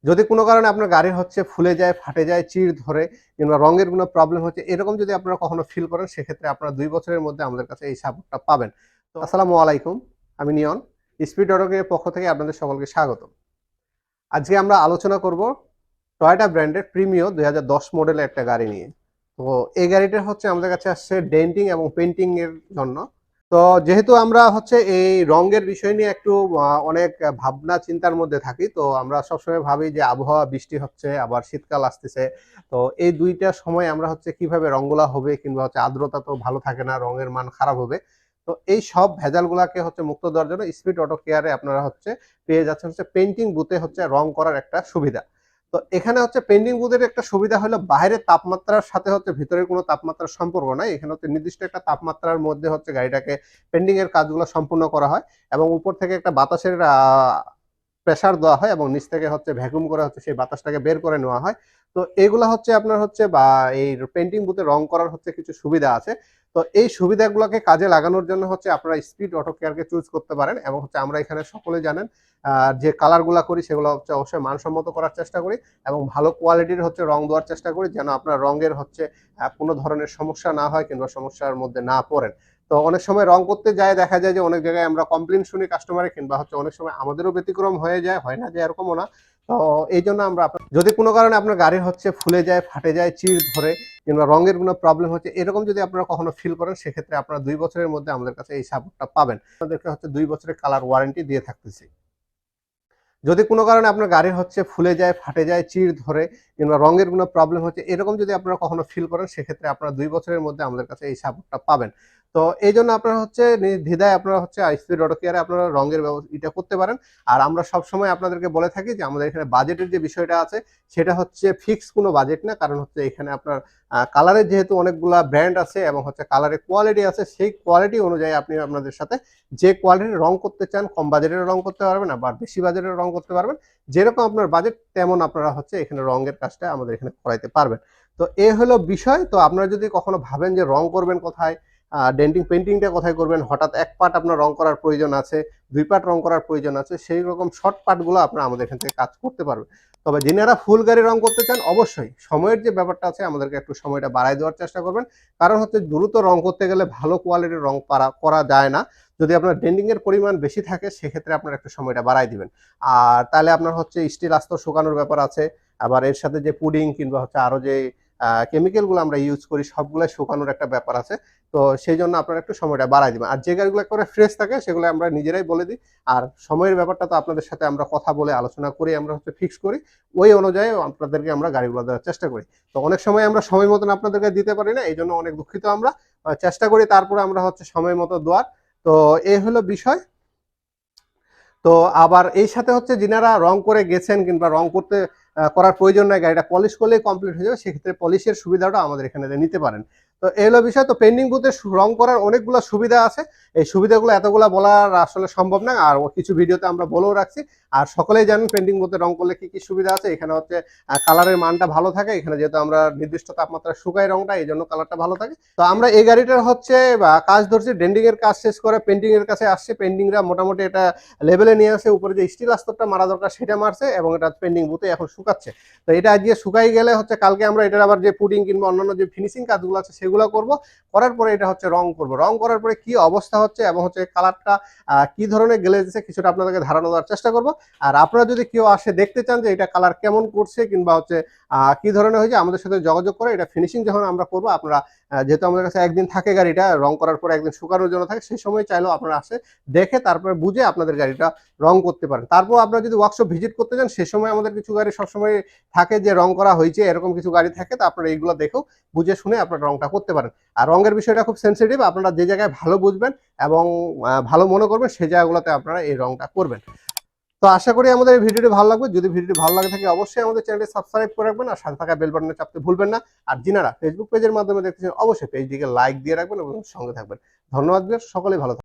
যদি কোনো কারণে আপনার গাড়ি হচ্ছে ফুলে যায়, ফাটে যায়, চিড় ধরে কিংবা রঙের কোনো প্রবলেম হচ্ছে, এরকম যদি আপনারা কখনো ফিল করেন সেক্ষেত্রে আপনারা ২ বছরের মধ্যে আমাদের কাছে এই সাপোর্টটা পাবেন। তো আসসালামু আলাইকুম। আমি নিয়ন। স্পিড অটো কেয়ার পক্ষ থেকে আপনাদের সকলকে স্বাগতম। আজকে আমরা আলোচনা করব টয়োটা ব্র্যান্ডের প্রিমিও ২০১০ মডেলের একটা গাড়ি নিয়ে। তো এই গাড়িটা হচ্ছে আমাদের কাছে আসছে ডেন্টিং এবং পেইন্টিং এর জন্য। তো যেহেতু আমরা হচ্ছে এই রঙের বিষয় নিয়ে একটু অনেক ভাবনা চিন্তার মধ্যে থাকি, তো আমরা সবসময় ভাবি যে আবহাওয়া বৃষ্টি হচ্ছে, আবার শীতকাল আসতেছে। তো এই ২ টা সময় আমরা হচ্ছে কিভাবে রংগুলা হবে কিংবা হচ্ছে আর্দ্রতা তো ভালো থাকে না, রঙের মান খারাপ হবে। তো এই সব ভেজালগুলাকে হচ্ছে মুক্ত দেওয়ার জন্য স্পিড অটো কেয়ারে আপনারা হচ্ছে পেয়ে যাচ্ছেন হচ্ছে পেইন্টিং বুথে হচ্ছে রং করার একটা সুবিধা। তো এখানে হচ্ছে পেইন্টিং বুথের একটা সুবিধা হলো বাইরের তাপমাত্রার সাথে হচ্ছে ভিতরের কোনো তাপমাত্রার সম্পর্ক নাই। এখানে হচ্ছে নির্দিষ্ট একটা তাপমাত্রার মধ্যে হচ্ছে গাড়িটাকে পেইন্টিং এর কাজগুলো সম্পূর্ণ করা হয় এবং উপর থেকে একটা বাতাসের প্রেসার দেওয়া হয় এবং নিচ থেকে হচ্ছে ভ্যাকুয়াম করে হচ্ছে সেই বাতাসটাকে বের করে নেওয়া হয়। তো এগুলা হচ্ছে আপনার হচ্ছে বা এই পেইন্টিং বুথে রং করার হচ্ছে কিছু সুবিধা আছে। তো এই সুবিধাগুলোকে কাজে লাগানোর জন্য হচ্ছে আপনারা স্পিড অটো কেয়ারকে চুজ করতে পারেন এবং হচ্ছে আমরা এখানে সকলেই জানেন যে কালারগুলা করি সেগুলো হচ্ছে অবশ্যই মানসম্মত করার চেষ্টা করি এবং ভালো কোয়ালিটির হচ্ছে রং দেওয়ার চেষ্টা করি যেন আপনার রঙের হচ্ছে কোনো ধরনের সমস্যা না হয় কিংবা সমস্যার মধ্যে না পড়েন। তো অনেক সময় রং করতে যায় দেখা যায় যে অনেক জায়গায় আমরা কমপ্লেন শুনি কাস্টমারের কিংবা হচ্ছে অনেক সময় আমাদেরও ব্যতিক্রম হয়ে যায়, হয় না যে এরকমও না। তো এই জন্য আমরা যদি কোনো কারণে আপনার গাড়ি হচ্ছে ফুলে যায়, ফাটে যায়, চিড় ধরে কিংবা রঙের কোনো প্রবলেম হচ্ছে, এরকম যদি আপনারা কখনো ফিল করেন সেক্ষেত্রে আপনারা ২ বছরের মধ্যে আমাদের কাছে এই সাপোর্টটা পাবেন। আপনাদেরকে হচ্ছে ২ বছরের কালার ওয়ারেন্টি দিয়ে থাকতেছি। যদি কোনো কারণে আপনার গাড়ি হচ্ছে ফুলে যায়, ফাটে যায়, চিড় ধরে কিংবা রঙের কোনো প্রবলেম হচ্ছে, এরকম যদি আপনারা কখনো ফিল করেন সেক্ষেত্রে আপনারা ২ বছরের মধ্যে আমাদের কাছে এই সাপোর্টটা পাবেন। তো এইজন্য আপনারা হচ্ছে নির্দ্বিধায় আপনারা হচ্ছে স্পিড অটো কেয়ারে আপনারা রঙের এটা করতে পারেন। আর আমরা সবসময় আপনাদেরকে বলে থাকি যে আমাদের এখানে বাজেটের যে বিষয়টা আছে সেটা হচ্ছে ফিক্সড কোনো বাজেট না। কারণ হচ্ছে এখানে আপনার কালারের যেহেতু অনেকগুলা ব্র্যান্ড আছে এবং হচ্ছে কালারের কোয়ালিটি আছে, সেই কোয়ালিটি অনুযায়ী আপনি আপনাদের সাথে যে কোয়ালিটির রং করতে চান, কম বাজেটের রং করতে পারবেন, আবার বেশি বাজেটের রং করতে পারবেন। যেরকম আপনার বাজেট তেমন আপনারা হচ্ছে এখানে রঙের কাজটা আমাদের এখানে করাইতে পারবেন। তো এ হলো বিষয়। তো আপনারা যদি কখনো ভাবেন যে রং করবেন কোথায়, ডেন্টিং পেইন্টিংটা কোথায় করবেন, হঠাৎ ১ পার্ট আপনার রং করার প্রয়োজন আছে, ২ পার্ট রং করার প্রয়োজন আছে, সেই রকম শর্ট পার্টগুলো আপনারা আমাদের এখান থেকে কাজ করতে পারবেন। তবে যিনারা ফুল গাড়ি রং করতে চান অবশ্যই সময়ের যে ব্যাপারটা আছে আমাদেরকে একটু সময়টা বাড়ায় দেওয়ার চেষ্টা করবেন। কারণ হচ্ছে দ্রুত রং করতে গেলে ভালো কোয়ালিটির রং করা যায় না। যদি আপনার ডেন্ডিং এর পরিমাণ বেশি থাকে সেক্ষেত্রে আপনার একটু সময়টা বাড়ায় দিবেন। আর তাহলে আপনার হচ্ছে স্টিল আস্তর শুকানোর ব্যাপার আছে। আবার এর সাথে যে পুডিং কিংবা হচ্ছে আরো যে কেমিক্যাল গুলো আমরা ইউজ করি সবগুলাই শুকানোর একটা ব্যাপার আছে। তো সেইজন্য আপনারা একটু সময়টা বাড়ায় দিবেন। আর যে গাড়িগুলো একেবারে ফ্রেশ থাকে সেগুলো আমরা নিজেরাই বলে দিই। আর সময়ের ব্যাপারটা তো আপনাদের সাথে আমরা কথা বলে আলোচনা করে আমরা হচ্ছে ফিক্স করি। ওই অনুযায়ী আপনাদেরকে আমরা গাড়িগুলো দেওয়ার চেষ্টা করি। তো অনেক সময় আমরা সময় মতন আপনাদেরকে দিতে পারি না। এইজন্য অনেক দুঃখিত আমরা। চেষ্টা করি তারপরে আমরা হচ্ছে সময় মতো দেওয়ার। তো এই হলো বিষয়। তো আবার এই সাথে হচ্ছে যিনারা রং করে গেছেন কিংবা রং করতে করার প্রয়োজন নাই, গাড়িটা পলিশ করলেই কমপ্লিট হয়ে যাবে, সেক্ষেত্রে পলিশের সুবিধাটা আমাদের এখানে নিতে পারেন। তো এই হলো বিষয়। তো পেন্ডিং বুথে রং করার অনেকগুলো সুবিধা আছে। এই সুবিধাগুলো এতগুলা বলার আসলে সম্ভব না, আর কিছু ভিডিওতে আমরা বলেও রাখছি। আর সকলেই জানেন পেন্ডিং বুথে রং করলে কি কি সুবিধা আছে। এখানে হচ্ছে কালারের মানটা ভালো থাকে, এখানে যেহেতু আমরা নির্দিষ্ট তাপমাত্রায় শুকাই রংটা, এই জন্য কালারটা ভালো থাকে। তো আমরা এই গাড়িটার হচ্ছে কাজ ধরছি, ডেন্ডিং এর কাজ শেষ করে পেন্টিং এর কাছে আসছে। পেন্টিংরা মোটামুটি এটা লেভেলে নিয়ে আসে, উপরে যে স্টিল আস্তরটা মারা দরকার সেটা মারছে এবং এটা পেন্ডিং বুথে এখন শুকাচ্ছে। তো এটা আজকে শুকাই গেলে হচ্ছে কালকে আমরা এটার আবার যে পুডিং কিংবা অন্যান্য যে ফিনিশিং কাজগুলো আছে সেগুলো করব। করার পরে এটা হচ্ছে রং করব। রং করার পরে কি অবস্থা হচ্ছে এবং হচ্ছে কালারটা কি ধরনের গেলে দিচ্ছে কিছুটা আপনাদেরকে ধারণা দেওয়ার চেষ্টা করব। আর আপনারা যদি কেউ আসে দেখতে চান যে এটা কালার কেমন করছে কিংবা হচ্ছে কি ধরনের হয়েছে, আমাদের সাথে যোগাযোগ করে এটা ফিনিশিং যখন আমরা করবো, আপনারা যেহেতু আমাদের কাছে একদিন থাকে গাড়িটা রং করার পর একদিন শুকানোর জন্য থাকে, সেই সময় চাইলেও আপনারা আসে দেখে তারপরে বুঝে আপনাদের গাড়িটা রং করতে পারেন। তারপর আপনারা যদি ওয়ার্কশপ ভিজিট করতে চান সে সময় আমাদের কিছু গাড়ি সবসময় থাকে যে রং করা হয়েছে, এরকম কিছু গাড়ি থাকে। তো আপনারা এইগুলো দেখেও বুঝে শুনে আপনারা রংটা করতে পারেন। আর রঙের বিষয়টা খুব সেন্সিটিভ, আপনারা যে জায়গায় ভালো বুঝবেন এবং ভালো মনে করবেন সেই জায়গাগুলোতে আপনারা এই রংটা করবেন। তো আশা করি আমাদের এই ভিডিওটি ভালো লাগবে। যদি ভিডিওটি ভালো লাগে থাকে অবশ্যই আমাদের চ্যানেলটি সাবস্ক্রাইব করে রাখবেন আর সাথে থাকা বেল বাটনে চাপতে ভুলবেন না। আর যিনারা ফেসবুক পেজের মাধ্যমে দেখতেছেন অবশ্যই পেজটিকে লাইক দিয়ে রাখবেন এবং সঙ্গে থাকবেন। ধন্যবাদ, সকলেই ভালো থাকবেন।